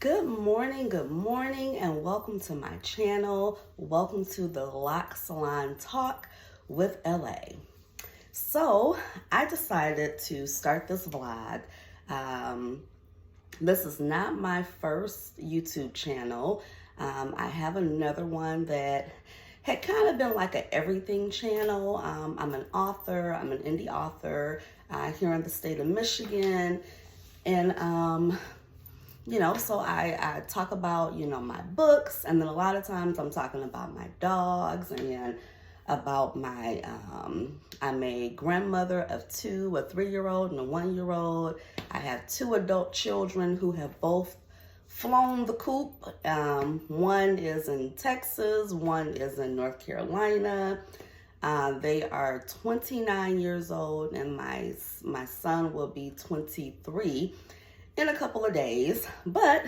Good morning, and welcome to my channel. Welcome to the Loc Salon Talk with LA. So, I decided to start this vlog. This is not my first YouTube channel. I have another one that had kind of been like an everything channel. I'm an author, I'm an indie author here in the state of Michigan. And so I talk about, my books, and then a lot of times I'm talking about my dogs and about my, I'm a grandmother of two, a 3-year-old and a 1-year-old. I have 2 adult children who have both flown the coop. One is in Texas, one is in North Carolina. They are 29 years old, and my son will be 23 in a couple of days. But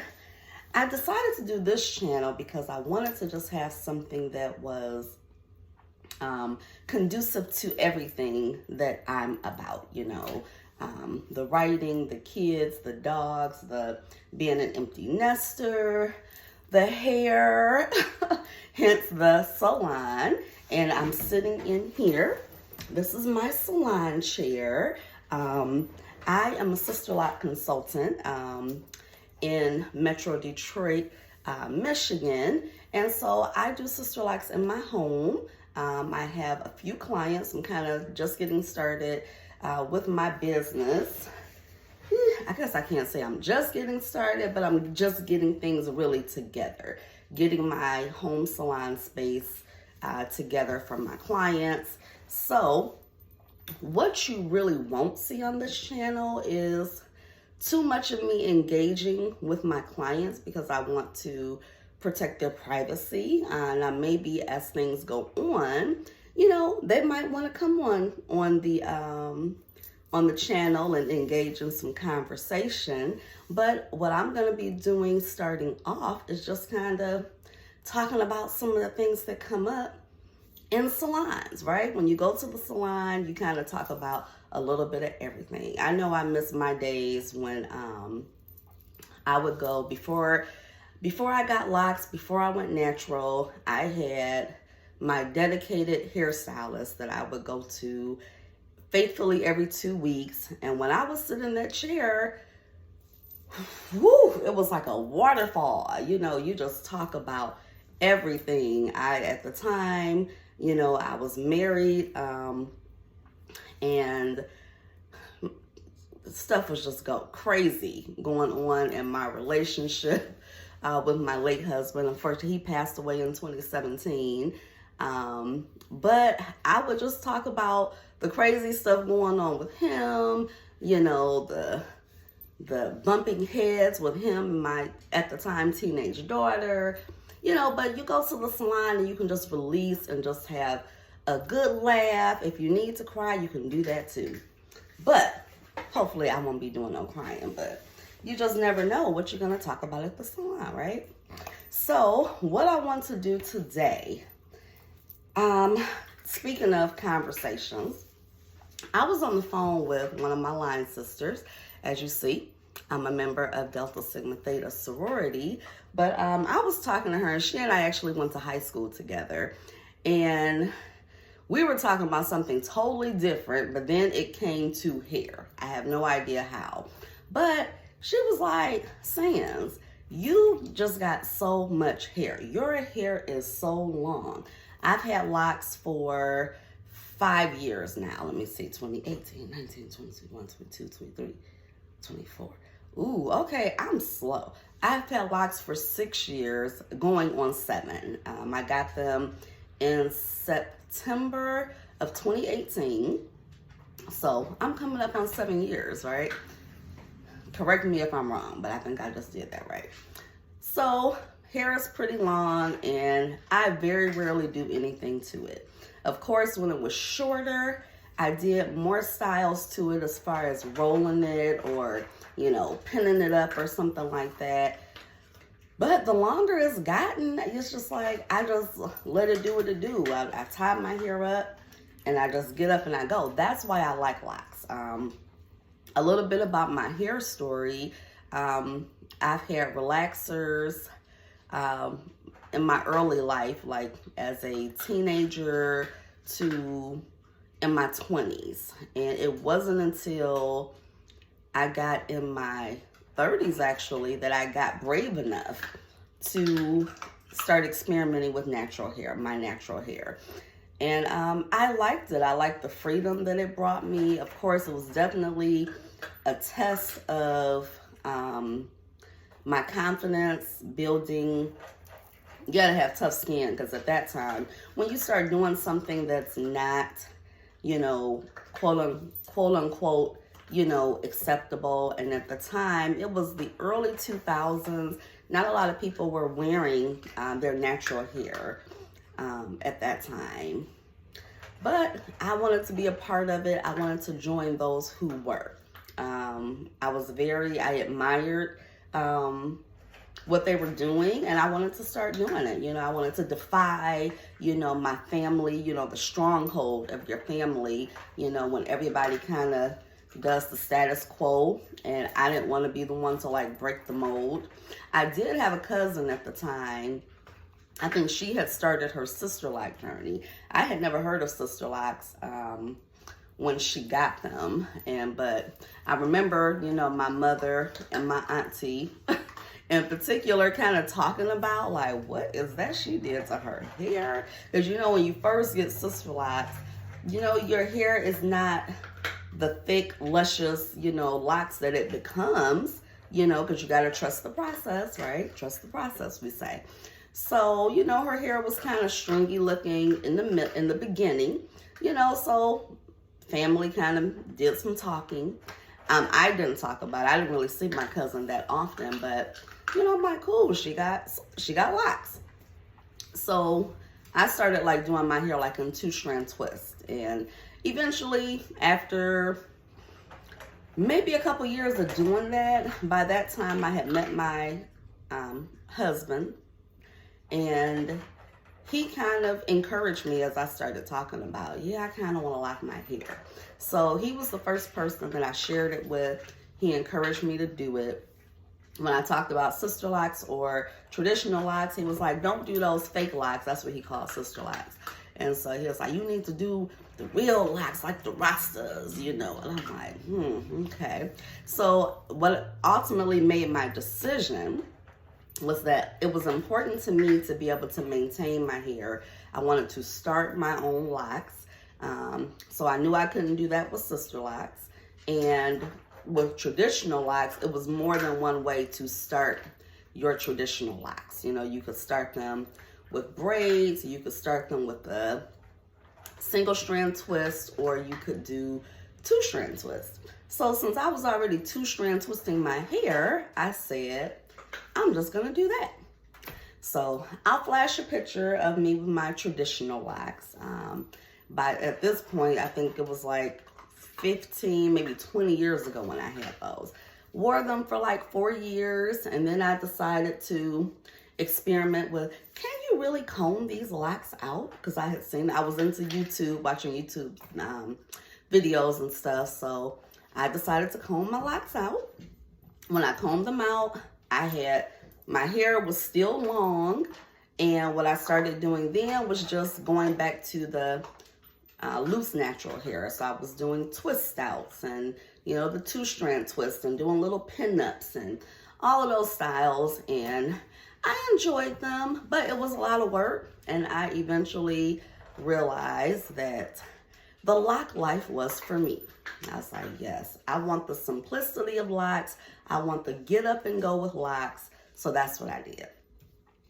I decided to do this channel because I wanted to just have something that was conducive to everything that I'm about, the writing, the kids, the dogs, the being an empty nester, the hair, hence the salon. And I'm sitting in here. This is my salon chair. I am a Sisterlock consultant in Metro Detroit, Michigan. And so I do Sisterlocks in my home. I have a few clients. I'm kind of just getting started with my business. I guess I can't say I'm just getting started, but I'm just getting things really together. Getting my home salon space together for my clients. So what you really won't see on this channel is too much of me engaging with my clients because I want to protect their privacy. And maybe as things go on, they might want to come on the channel and engage in some conversation. But what I'm going to be doing starting off is just kind of talking about some of the things that come up in salons, right? When you go to the salon, you kind of talk about a little bit of everything. I know I miss my days when I would go before I got locks, before I went natural. I had my dedicated hairstylist that I would go to faithfully every 2 weeks. And when I was sitting in that chair, it was like a waterfall. You just talk about everything. At the time, I was married, and stuff was just crazy going on in my relationship with my late husband. Unfortunately, he passed away in 2017. But I would just talk about the crazy stuff going on with him, the bumping heads with him and my, at the time, teenage daughter. But you go to the salon and you can just release and just have a good laugh. If you need to cry, you can do that too. But hopefully I won't be doing no crying, but you just never know what you're going to talk about at the salon, right? So what I want to do today, speaking of conversations, I was on the phone with one of my line sisters. As you see, I'm a member of Delta Sigma Theta sorority, but I was talking to her, and she and I actually went to high school together, and we were talking about something totally different, but then it came to hair. I have no idea how, but she was like, Sans, you just got so much hair. Your hair is so long. I've had locks for 5 years now. Let me see, 2018, 19, 20, 21, 22, 23, 24. Ooh, okay, I'm slow. I've had locks for 6 years, going on 7. I got them in September of 2018. So I'm coming up on 7 years, right? Correct me if I'm wrong, but I think I just did that right. So hair is pretty long, and I very rarely do anything to it. Of course, when it was shorter, I did more styles to it as far as rolling it or, pinning it up or something like that. But the longer it's gotten, it's just like, I just let it do what it do. I tie my hair up and I just get up and I go. That's why I like locks. A little bit about my hair story. I've had relaxers in my early life, like as a teenager to in my 20s. And it wasn't until I got in my 30s, actually, that I got brave enough to start experimenting with natural hair, my natural hair. And I liked it. I liked the freedom that it brought me. Of course, it was definitely a test of my confidence building. You gotta have tough skin, because at that time, when you start doing something that's not, you know, quote unquote, you know, acceptable. And at the time, it was the early 2000s. Not a lot of people were wearing their natural hair at that time. But I wanted to be a part of it. I wanted to join those who were. I admired what they were doing, and I wanted to start doing it. You know, I wanted to defy, you know, my family, you know, the stronghold of your family, you know, when everybody kind of does the status quo, and I didn't want to be the one to like break the mold. I did have a cousin at the time. I think she had started her Sisterlock journey. I had never heard of Sisterlocks when she got them, but I remember, you know, my mother and my auntie in particular kind of talking about like, what is that she did to her hair? Because, you know, when you first get Sisterlocks, you know, your hair is not the thick, luscious, you know, locks that it becomes, you know, because you got to trust the process, right? Trust the process, we say. So, you know, her hair was kind of stringy looking in the beginning, you know, so family kind of did some talking. I didn't talk about it. I didn't really see my cousin that often, but, you know, I'm like, cool, she got locks. So I started like doing my hair like in 2-strand twist. And eventually, after maybe a couple years of doing that, by that time I had met my husband, and he kind of encouraged me as I started talking about, yeah, I kind of want to lock my hair. So he was the first person that I shared it with. He encouraged me to do it. When I talked about Sisterlocks or traditional locks, he was like, don't do those fake locks. That's what he called Sisterlocks. And so he was like, you need to do the real locks like the Rastas, you know. And I'm like, okay. So what ultimately made my decision was that it was important to me to be able to maintain my hair. I wanted to start my own locks. So I knew I couldn't do that with Sisterlocks. And with traditional locks, it was more than one way to start your traditional locks. You know, you could start them with braids, you could start them with a single strand twist, or you could do 2-strand twist. So since I was already 2-strand twisting my hair, I said, I'm just gonna do that. So I'll flash a picture of me with my traditional locks. At this point, I think it was like 15, maybe 20 years ago when I had those. Wore them for like 4 years, and then I decided to experiment with, can you really comb these locks out? Because I was into YouTube, watching YouTube videos and stuff. So I decided to comb my locks out. When I combed them out, my hair was still long, and what I started doing then was just going back to the loose natural hair. So I was doing twist outs and, you know, the 2-strand twist and doing little pin-ups and all of those styles, and I enjoyed them, but it was a lot of work, and I eventually realized that the lock life was for me. I was like, yes, I want the simplicity of locks. I want the get up and go with locks. So that's what I did.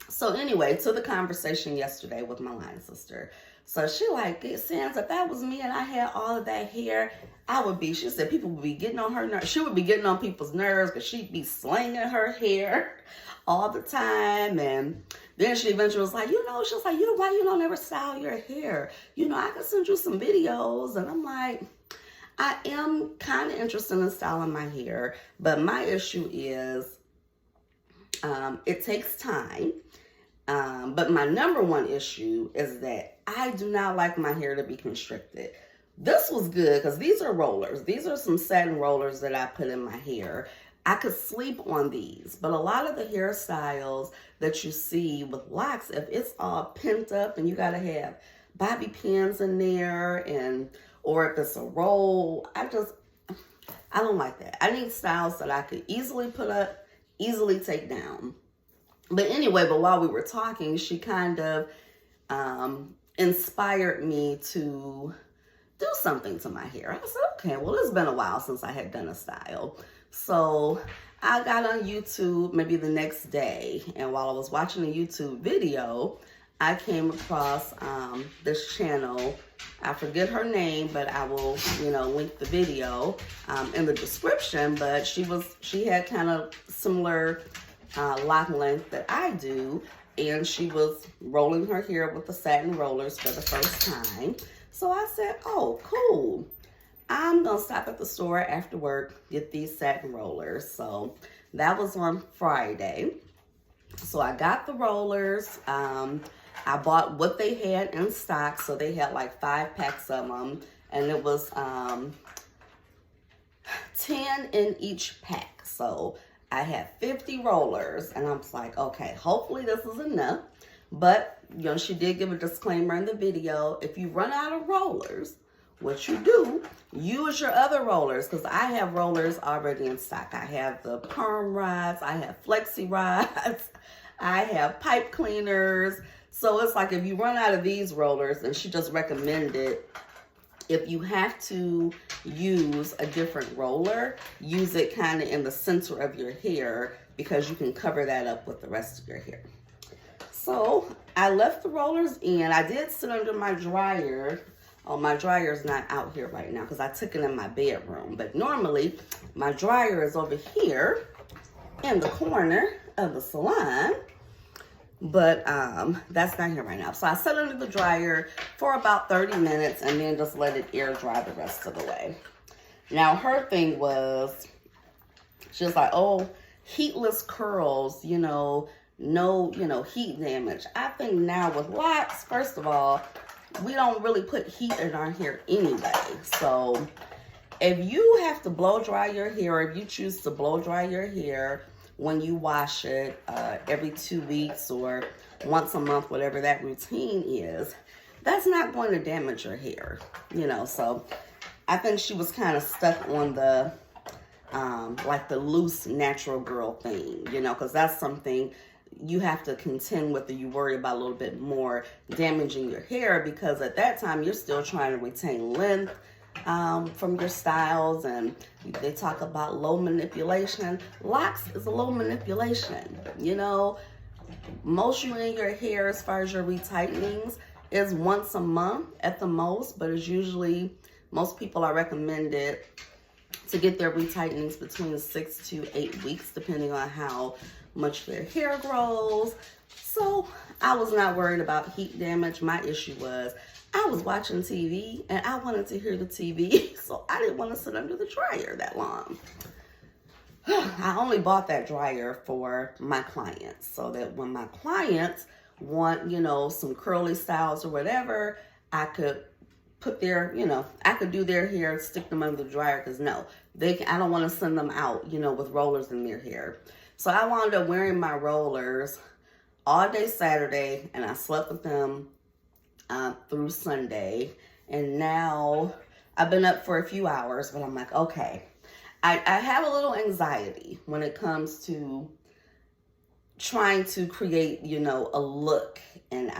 So anyway, to the conversation yesterday with my line sister. So she like, it sounds if that was me and I had all of that hair, she said people would be getting on her nerves. She would be getting on people's nerves because she'd be slinging her hair all the time. And then she eventually was like, you know, she was like, you know why you don't ever style your hair? You know, I could send you some videos. And I'm like, I am kind of interested in styling my hair, but my issue is it takes time. But my number one issue is that I do not like my hair to be constricted. This was good because these are rollers. These are some satin rollers that I put in my hair. I could sleep on these. But a lot of the hairstyles that you see with locks, if it's all pent up and you gotta have bobby pins in there, and or if it's a roll, I don't like that. I need styles that I could easily put up, easily take down. But anyway, while we were talking, she kind of inspired me to do something to my hair. I said, okay, well, it's been a while since I had done a style. So I got on YouTube maybe the next day, and while I was watching a YouTube video, I came across this channel. I forget her name, but I will, link the video in the description. But she had kind of similar lock length that I do, and she was rolling her hair with the satin rollers for the first time. So I said, oh, cool. I'm gonna stop at the store after work, get these satin rollers. So that was on Friday. So I got the rollers. I bought what they had in stock. So they had like 5 packs of them, and it was 10 in each pack. So I had 50 rollers, and I was like, okay, hopefully this is enough. But, she did give a disclaimer in the video. If you run out of rollers, what you do, use your other rollers, because I have rollers already in stock. I have the perm rods, I have flexi rods, I have pipe cleaners. So it's like if you run out of these rollers, and she just recommended if you have to use a different roller, use it kind of in the center of your hair, because you can cover that up with the rest of your hair. So I left the rollers in. I did sit under my dryer. Oh, my dryer's not out here right now because I took it in my bedroom. But normally my dryer is over here in the corner of the salon. But that's not here right now. So I sat under the dryer for about 30 minutes and then just let it air dry the rest of the way. Now her thing was, she was like, oh, heatless curls, no, heat damage. I think now with locks, first of all, we don't really put heat in our hair anyway. So if you have to blow dry your hair, if you choose to blow dry your hair when you wash it every 2 weeks or once a month, whatever that routine is, that's not going to damage your hair, So I think she was kind of stuck on the like the loose natural girl thing, because that's something you have to contend with, or you worry about a little bit more damaging your hair, because at that time you're still trying to retain length from your styles, and they talk about low manipulation. Locks is a low manipulation, Most you in your hair as far as your retightenings is once a month at the most, but it's usually, most people are recommended to get their retightenings between 6 to 8 weeks, depending on how much their hair grows. So I was not worried about heat damage. My issue was I was watching TV and I wanted to hear the TV, so I didn't want to sit under the dryer that long. I only bought that dryer for my clients, so that when my clients want, some curly styles or whatever, I could put their, I could do their hair and stick them under the dryer, because I don't want to send them out, with rollers in their hair. So I wound up wearing my rollers all day Saturday, and I slept with them through Sunday. And now I've been up for a few hours, but I'm like, okay. I have a little anxiety when it comes to trying to create, a look. And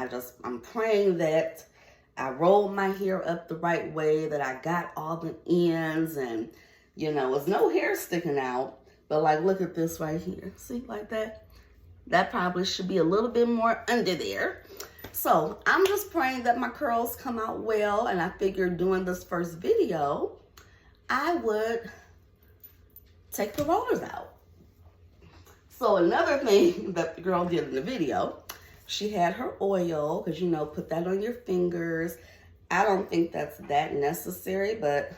I'm praying that I rolled my hair up the right way, that I got all the ends, and, there's no hair sticking out. But like, look at this right here. See, like that? That probably should be a little bit more under there. So I'm just praying that my curls come out well. And I figured doing this first video, I would take the rollers out. So another thing that the girl did in the video, she had her oil, because, put that on your fingers. I don't think that's that necessary, but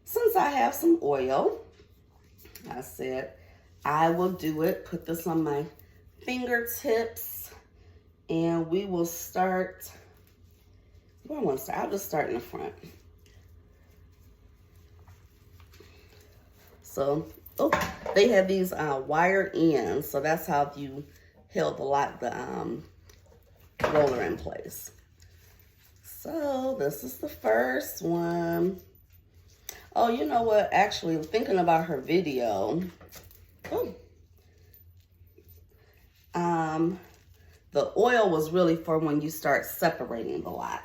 since I have some oil, I said, I will do it. Put this on my fingertips, and we will start. Where I want to start? I'll just start in the front. So Oh, they have these wire ends, so that's how you held the roller in place. So this is the first one. Oh, you know what? Actually, thinking about her video. Oh. The oil was really for when you start separating the lot.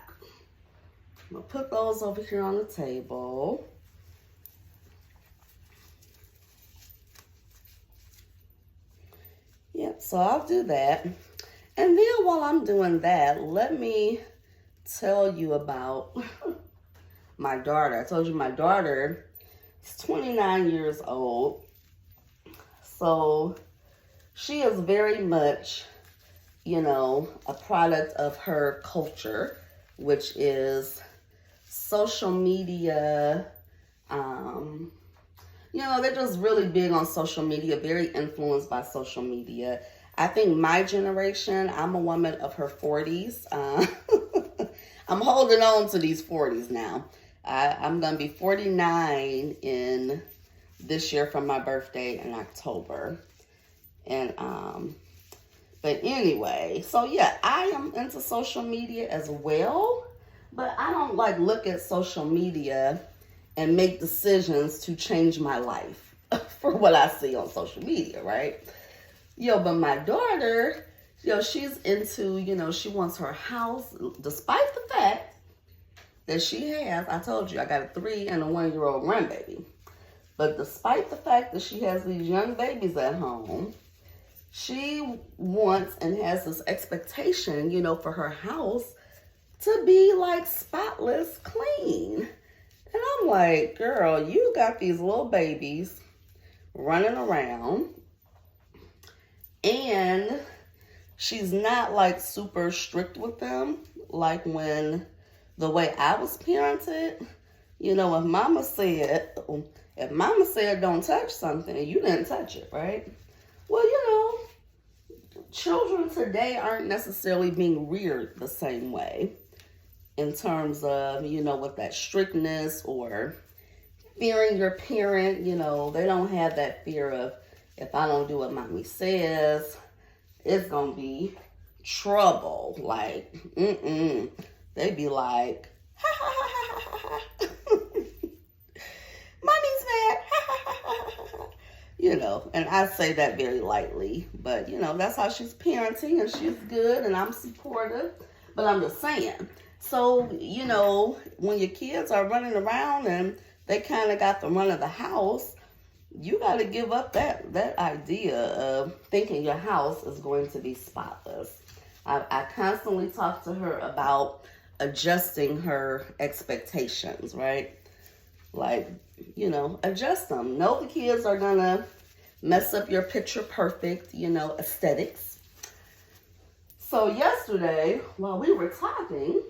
I'm gonna put those over here on the table. Yep, so I'll do that. And then while I'm doing that, let me tell you about my daughter. I told you my daughter is 29 years old. So she is very much, you know, a product of her culture, which is social media. You know, they're just really big on social media, very influenced by social media. I think my generation, I'm a woman of her 40s. I'm holding on to these 40s now. I'm going to be 49 in this year from my birthday in October. And, but anyway, so yeah, I am into social media as well, but I don't like look at social media and make decisions to change my life for what I see on social media, right? But my daughter, she's into, she wants her house, despite the fact that she has, I told you, I got a 3 and a 1-year-old grandbaby. But despite the fact that she has these young babies at home, she wants and has this expectation, for her house to be like spotless clean. And I'm like, girl, you got these little babies running around, and she's not like super strict with them, like when the way I was parented. If mama said don't touch something, you didn't touch it, right? Well, children today aren't necessarily being reared the same way in terms of, with that strictness or fearing your parent. They don't have that fear of, if I don't do what mommy says, it's going to be trouble. Like, They be like, ha ha ha ha ha ha. Mommy's mad, ha ha ha ha ha. And I say that very lightly, but that's how she's parenting, and she's good, and I'm supportive. But I'm just saying. So, when your kids are running around and they kind of got the run of the house, you got to give up that idea of thinking your house is going to be spotless. I constantly talk to her about adjusting her expectations, right? Like, adjust them. No, the kids are going to mess up your picture perfect, aesthetics. So yesterday, while we were talking,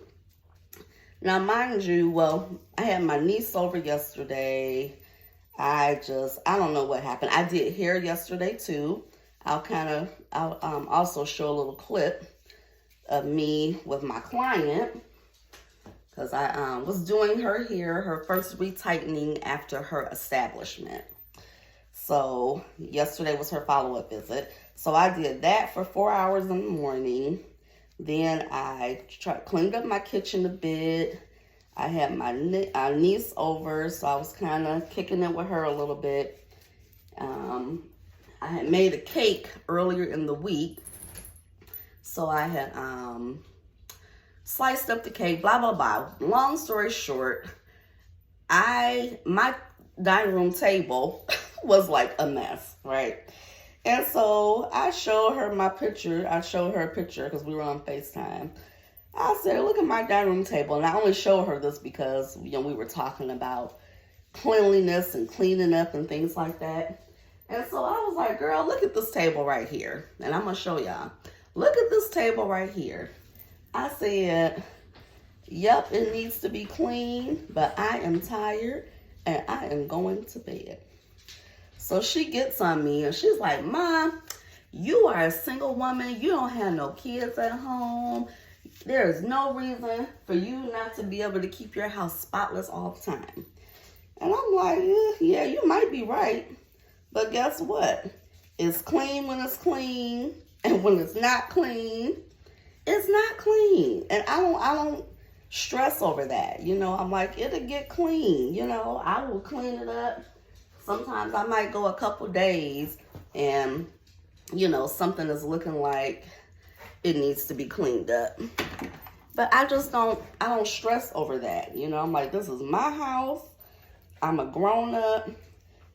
now mind you, I had my niece over yesterday. I don't know what happened. I did hair yesterday too. I'll also show a little clip of me with my client, because I was doing her hair, her first retightening after her establishment. So yesterday was her follow-up visit. So I did that for 4 hours in the morning. Then I cleaned up my kitchen a bit. I had my niece over, so I was kind of kicking it with her a little bit. I had made a cake earlier in the week, so I had sliced up the cake, blah, blah, blah. Long story short, my dining room table was like a mess, right? And so I showed her my picture. I showed her a picture because we were on FaceTime. I said, look at my dining room table. And I only showed her this because, we were talking about cleanliness and cleaning up and things like that. And so I was like, girl, look at this table right here. And I'm going to show y'all. Look at this table right here. I said, yep, it needs to be clean, but I am tired and I am going to bed. So she gets on me and she's like, Mom, you are a single woman. You don't have no kids at home. There is no reason for you not to be able to keep your house spotless all the time. And I'm like, yeah, you might be right. But guess what? It's clean when it's clean, and when it's not clean, it's not clean. And I don't stress over that. You know, I'm like, it'll get clean. You know, I will clean it up. Sometimes I might go a couple days and, you know, something is looking like it needs to be cleaned up. But I don't stress over that. You know, I'm like, this is my house. I'm a grown up.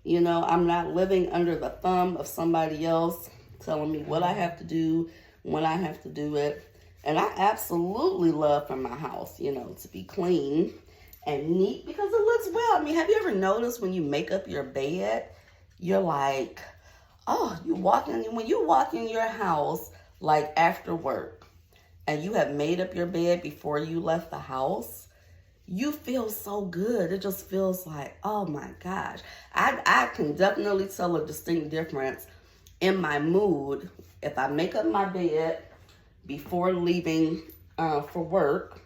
You know, I'm not living under the thumb of somebody else telling me what I have to do, when I have to do it. And I absolutely love for my house, you know, to be clean and neat because it looks well. I mean, have you ever noticed when you make up your bed, you're like, oh, when you walk in your house, like after work, and you have made up your bed before you left the house, you feel so good. It just feels like, oh my gosh. I can definitely tell a distinct difference in my mood if I make up my bed before leaving for work,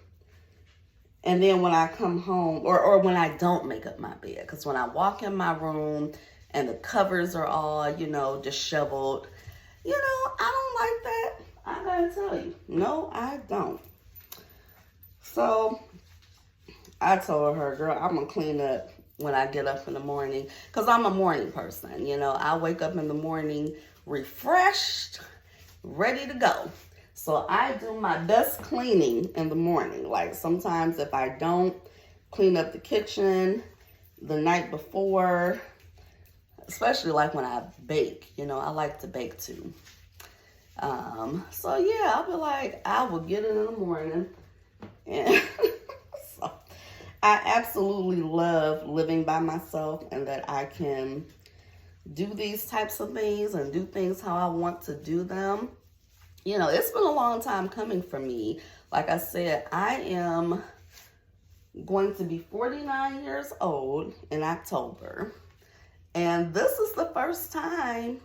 and then when I come home, or when I don't make up my bed. Because when I walk in my room and the covers are all, you know, disheveled, you know, I don't like that. I gotta tell you. No, I don't. So I told her, girl, I'm gonna clean up when I get up in the morning. Because I'm a morning person, you know. I wake up in the morning refreshed, ready to go. So I do my best cleaning in the morning. Like sometimes if I don't clean up the kitchen the night before, especially like when I bake, you know, I like to bake too. So yeah, I'll be like, I will get it in the morning. And so I absolutely love living by myself and that I can do these types of things and do things how I want to do them. You know, it's been a long time coming for me. Like I said, I am going to be 49 years old in October. And this is the first time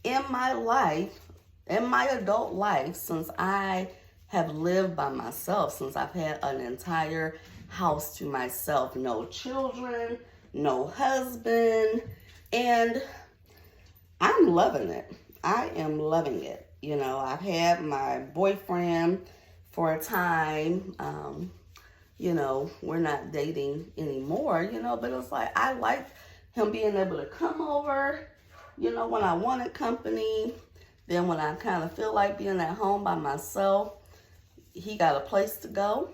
in my life, in my adult life, since I have lived by myself, since I've had an entire house to myself. No children, no husband, and I'm loving it. I am loving it. You know, I've had my boyfriend for a time. You know, we're not dating anymore, you know, but it's like I like him being able to come over, you know, when I wanted company. Then when I kind of feel like being at home by myself, he got a place to go.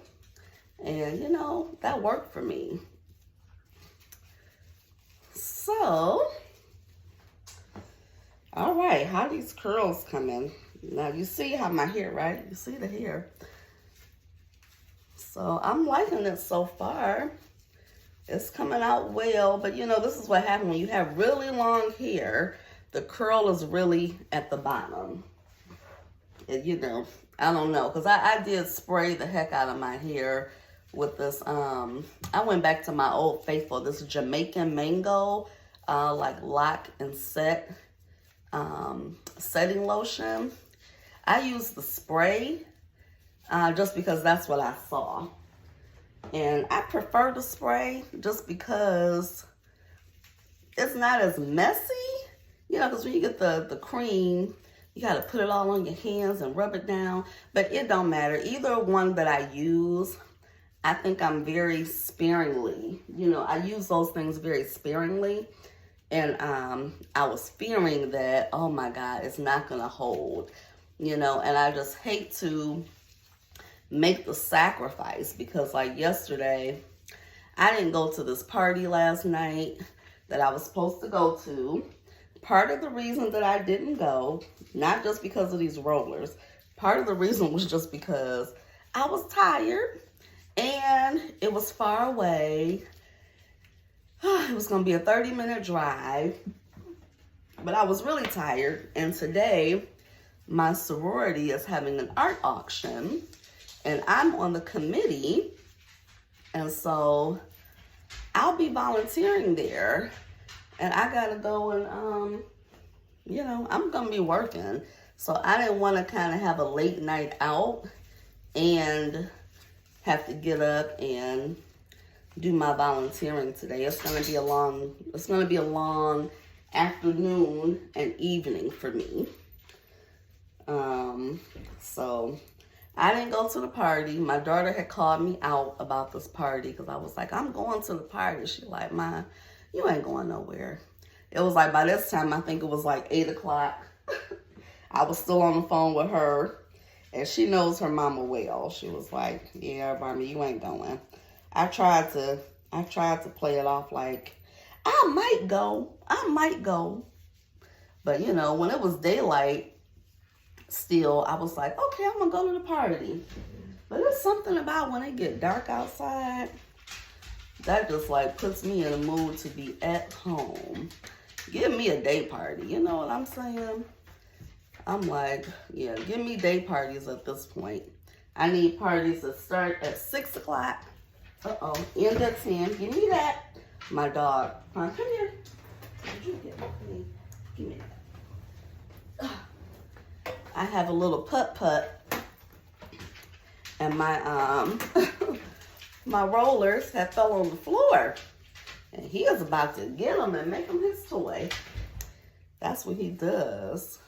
And, you know, that worked for me. So, all right, how these curls coming? Now, you see how my hair, right? You see the hair. So, I'm liking it so far. It's coming out well, but, you know, this is what happens when you have really long hair. The curl is really at the bottom. And, you know, I don't know, because I did spray the heck out of my hair with this, I went back to my old faithful, this Jamaican mango, like lock and set setting lotion. I used the spray just because that's what I saw. And I prefer the spray just because it's not as messy. You know, because when you get the cream, you got to put it all on your hands and rub it down. But it don't matter. Either one that I use, I think I'm very sparingly. You know, I use those things very sparingly. And I was fearing that, oh my God, it's not going to hold. You know, and I just hate to make the sacrifice because like yesterday, I didn't go to this party last night that I was supposed to go to. Part of the reason that I didn't go, not just because of these rollers, part of the reason was just because I was tired and it was far away. It was going to be a 30-minute drive, but I was really tired. And today, my sorority is having an art auction, and I'm on the committee, and so I'll be volunteering there. And I gotta go and, you know, I'm gonna be working. So I didn't want to kind of have a late night out and have to get up and do my volunteering today. It's gonna be a long afternoon and evening for me. So I didn't go to the party. My daughter had called me out about this party because I was like, I'm going to the party. She like, Ma, you ain't going nowhere. It was like, by this time, I think it was like 8 o'clock. I was still on the phone with her, and she knows her mama well. She was like, yeah, Mommy, you ain't going. I tried to play it off like, I might go. But, you know, when it was daylight, still, I was like, okay, I'm going to go to the party. But there's something about when it get dark outside, that just, like, puts me in a mood to be at home. Give me a day party. You know what I'm saying? I'm like, yeah, give me day parties at this point. I need parties that start at 6 o'clock. End at 10. Give me that. My dog. Come here. Give me that. I have a little putt-putt. And my my rollers have fell on the floor. And he is about to get them and make them his toy. That's what he does.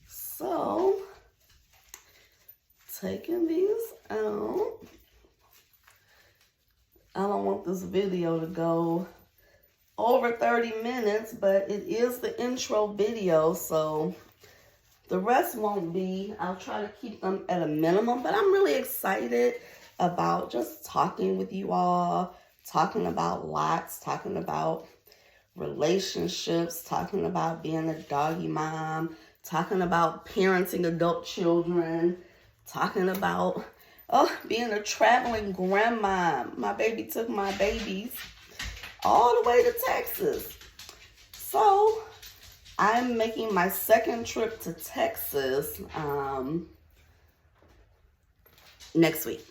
So, taking these out. I don't want this video to go over 30 minutes, but it is the intro video, so the rest won't be. I'll try to keep them at a minimum, but I'm really excited about just talking with you all, talking about lots, talking about relationships, talking about being a doggy mom, talking about parenting adult children, talking about being a traveling grandma. My baby took my babies all the way to Texas. So I'm making my second trip to Texas next week.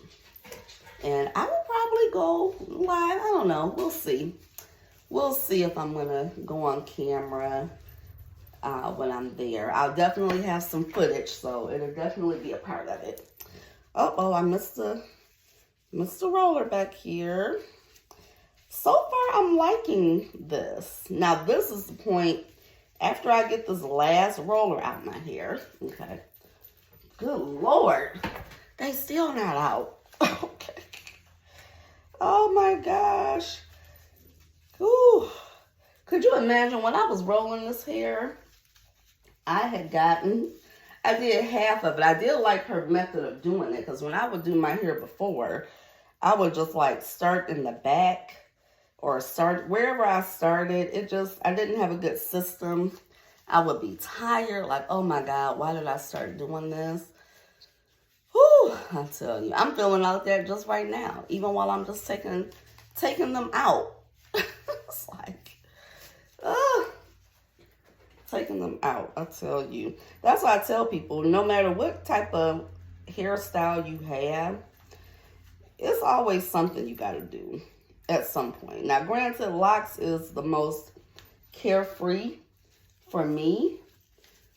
And I will probably go live. I don't know. We'll see. We'll see if I'm going to go on camera when I'm there. I'll definitely have some footage, so it'll definitely be a part of it. I missed the roller back here. So far, I'm liking this. Now, this is the point after I get this last roller out my hair. Okay. Good Lord. They still not out. Okay. Oh, my gosh. Ooh. Could you imagine when I was rolling this hair? I did half of it. I did like her method of doing it, because when I would do my hair before, I would just like start in the back or start wherever I started. I didn't have a good system. I would be tired, like, oh my God, why did I start doing this? Whew, I tell you, I'm feeling out there just right now, even while I'm just taking them out. It's like, taking them out, I tell you. That's why I tell people, no matter what type of hairstyle you have, it's always something you got to do at some point. Now, granted, locks is the most carefree for me.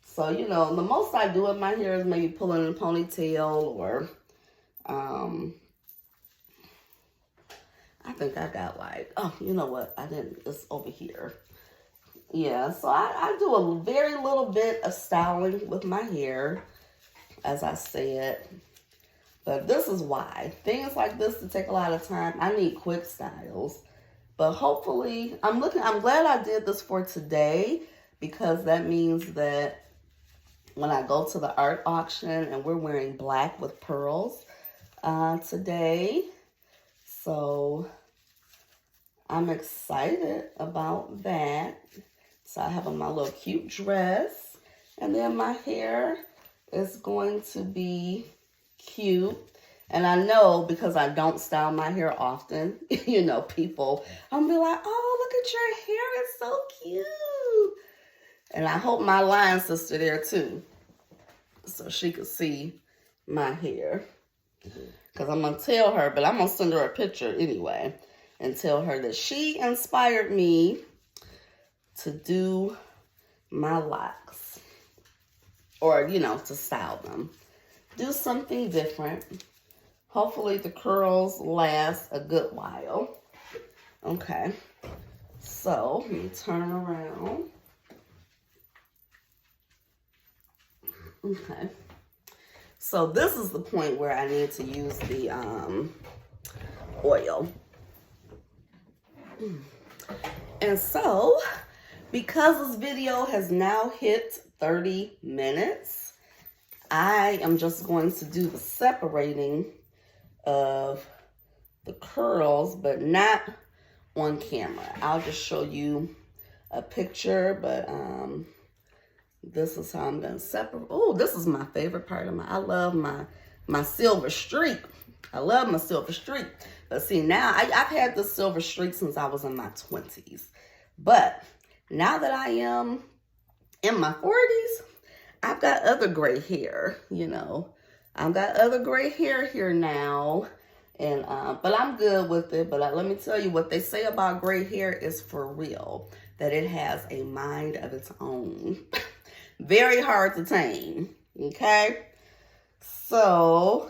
So, you know, the most I do with my hair is maybe pulling in a ponytail, or I think I got like, you know what? It's over here. Yeah, so I do a very little bit of styling with my hair, as I said. But this is why. Things like this to take a lot of time. I need quick styles. But hopefully, I'm glad I did this for today, because that means that when I go to the art auction, and we're wearing black with pearls today. So I'm excited about that. So I have on my little cute dress, and then my hair is going to be cute. And I know, because I don't style my hair often, you know, people, I'll be like, oh, look at your hair, it's so cute. And I hope my line sister there too, so she could see my hair. Because I'm going to tell her, but I'm going to send her a picture anyway, and tell her that she inspired me to do my locks, or, you know, to style them. Do something different. Hopefully the curls last a good while. Okay. So let me turn around. Okay. So this is the point where I need to use the oil. And so, because this video has now hit 30 minutes, I am just going to do the separating of the curls, but not on camera. I'll just show you a picture, but this is how I'm gonna separate. Oh, this is my favorite part of I love my silver streak. I love my silver streak. But see, now I've had this silver streak since I was in my 20s. But now that I am in my 40s, I've got other gray hair, you know. I've got other gray hair here now. And but I'm good with it. But let me tell you, what they say about gray hair is for real. That it has a mind of its own. Very hard to tame. Okay? So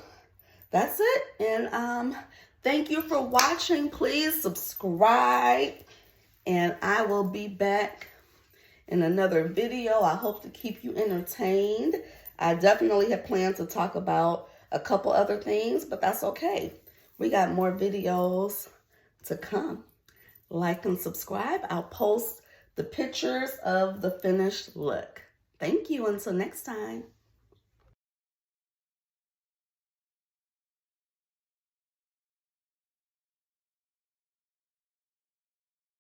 that's it. And thank you for watching. Please subscribe. And I will be back in another video. I hope to keep you entertained. I definitely have planned to talk about a couple other things, but that's okay. We got more videos to come. Like and subscribe. I'll post the pictures of the finished look. Thank you. Until next time.